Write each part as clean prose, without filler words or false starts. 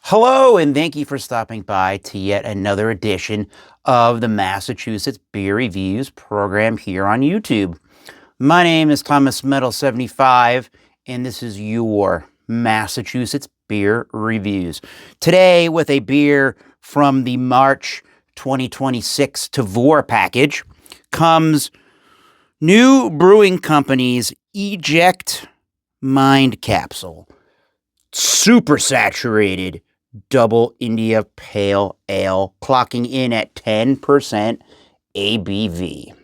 Hello, and thank you for stopping by to yet another edition of the Massachusetts Beer Reviews program here on YouTube. My name is Thomas Metal75, and this is your Massachusetts Beer Reviews. Today, with a beer from the March 2026 Tavour package, comes new brewing company's Eject Mindcapsule Supersaturated Double India Pale Ale, clocking in at 10% ABV.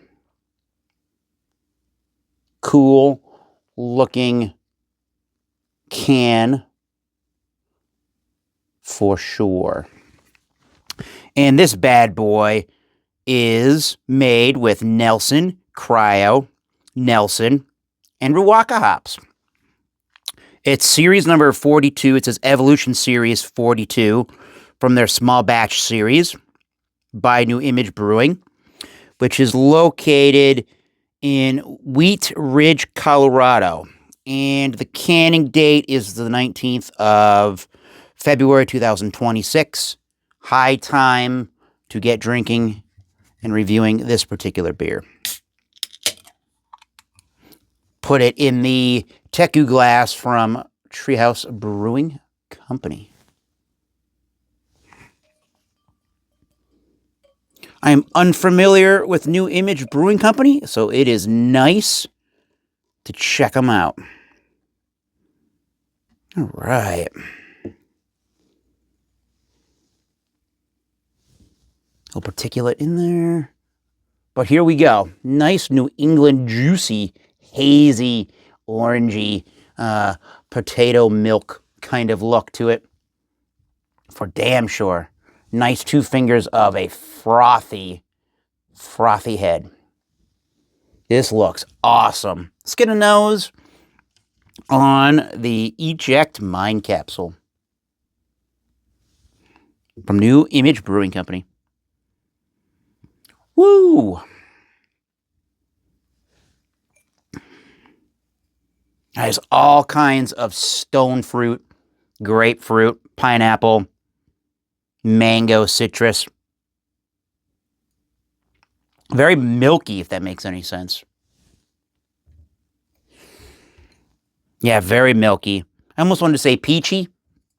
Cool looking can for sure. And this bad boy is made with Nelson, Cryo, Nelson, and Riwaka hops. It's series number 42. It says Evolution Series 42 from their small batch series by New Image Brewing, which is located in Wheat Ridge, Colorado. And the canning date is the 19th of February 2026. High time to get drinking and reviewing this particular beer. Put it in the Teku glass from Treehouse Brewing Company. I am unfamiliar with New Image Brewing Company, so it is nice to check them out. All right. A little particulate in there. But here we go. Nice New England juicy, hazy, orangey, potato milk kind of look to it. For damn sure. Nice two fingers of a frothy head. This looks awesome. Let's get a nose on the Eject Mindcapsule from New Image Brewing Company. Woo! There's all kinds of stone fruit, grapefruit, pineapple, mango, citrus. Very milky, if that makes any sense. Yeah, very milky. I almost wanted to say peachy.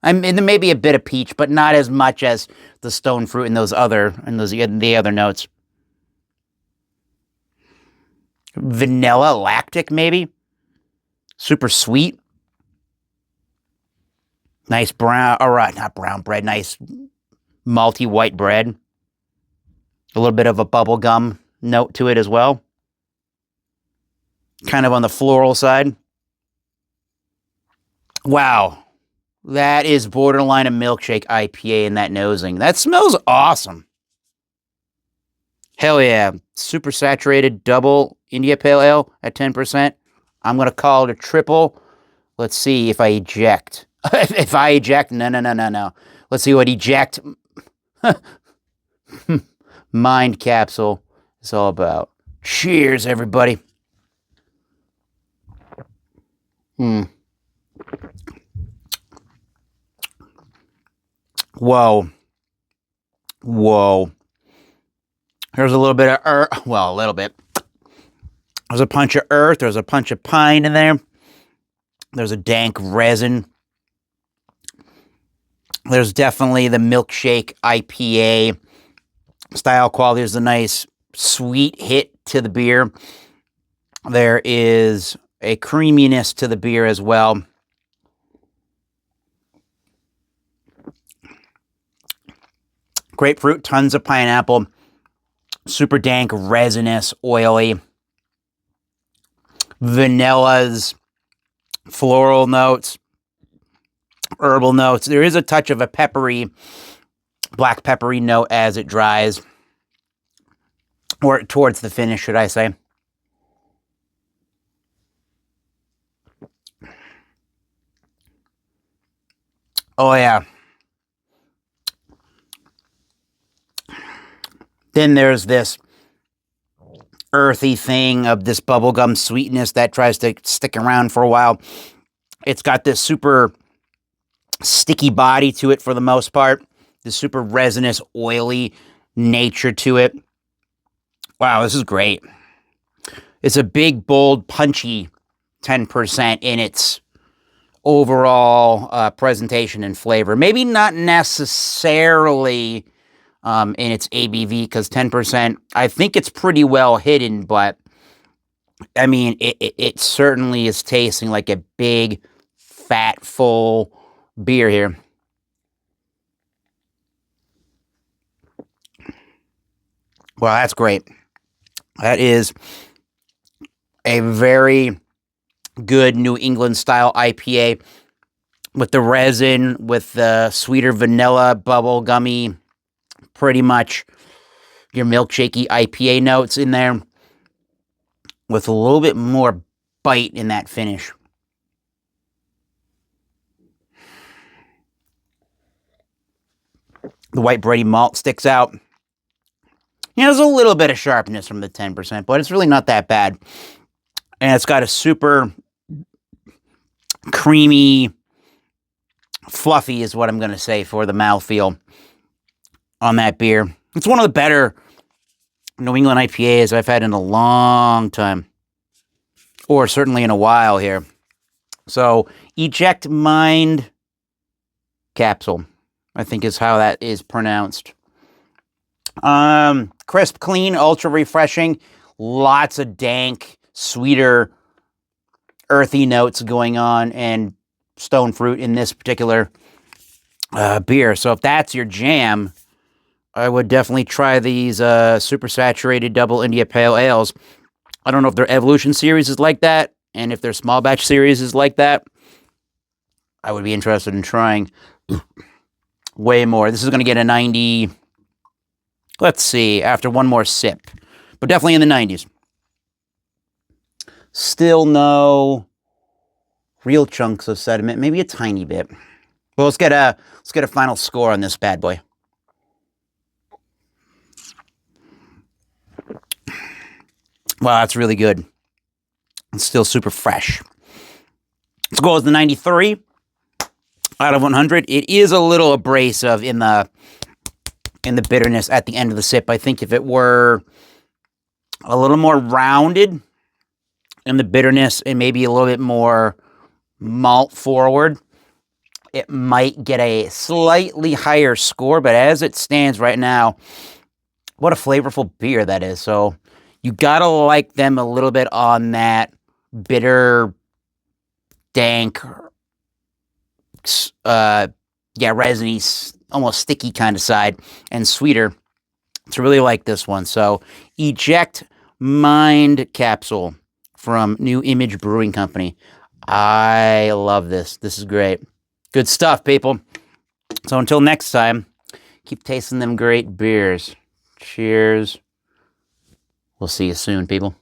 I mean, there may be a bit of peach, but not as much as the stone fruit and the other notes. Vanilla, lactic, maybe. Super sweet. Nice brown, or not brown bread, nice malty white bread. A little bit of a bubblegum note to it as well. Kind of on the floral side. Wow. That is borderline a milkshake IPA in that nosing. That smells awesome. Hell yeah. Supersaturated double India Pale Ale at 10%. I'm going to call it a triple. Let's see if I eject. If I eject, no. Let's see what eject Mindcapsule is all about. Cheers, everybody. Whoa. There's a little bit of earth. Well, a little bit. There's a punch of earth. There's a punch of pine in there. There's a dank resin. There's definitely the milkshake IPA style quality. There's a nice sweet hit to the beer. There is a creaminess to the beer as well. Grapefruit, tons of pineapple. Super dank, resinous, oily. Vanillas, floral notes, herbal notes. There is a touch of a peppery, black peppery note as it dries. Or towards the finish, should I say. Oh, yeah. Then there's this earthy thing of this bubblegum sweetness that tries to stick around for a while. It's got this super sticky body to it for the most part. The super resinous, oily nature to it. Wow, this is great. It's a big, bold, punchy 10% in its overall presentation and flavor. Maybe not necessarily in its ABV, because 10%, I think it's pretty well hidden, but I mean, it certainly is tasting like a big, fat, full beer here. Well, that's great. That is a very good New England style IPA with the resin, with the sweeter vanilla, bubble gummy, pretty much your milkshakey IPA notes in there, with a little bit more bite in that finish. The white bready malt sticks out. Yeah, there's a little bit of sharpness from the 10%, but it's really not that bad. And it's got a super creamy, fluffy is what I'm going to say for the mouthfeel on that beer. It's one of the better New England IPAs I've had in a long time, or certainly in a while here. So, Eject Mindcapsule, I think is how that is pronounced. Crisp, clean, ultra refreshing. Lots of dank, sweeter, earthy notes going on, and stone fruit in this particular beer. So if that's your jam, I would definitely try these Supersaturated Double India Pale Ales. I don't know if their Evolution series is like that, and if their small batch series is like that. I would be interested in trying way more. This is going to get a 90... Let's see, after one more sip. But definitely in the 90s. Still no real chunks of sediment. Maybe a tiny bit. Well, let's get a final score on this bad boy. Wow, that's really good. It's still super fresh. Let's go with the 93 out of 100. It is a little abrasive in the bitterness at the end of the sip. I think if it were a little more rounded in the bitterness and maybe a little bit more malt forward, it might get a slightly higher score. But as it stands right now, what a flavorful beer that is. So you gotta like them a little bit on that bitter, dank, resiny, almost sticky kind of side, and sweeter to really like this one. So Eject Mindcapsule from New Image Brewing Company. I love this. This is great. Good stuff, people. So until next time, keep tasting them great beers. Cheers. We'll see you soon, people.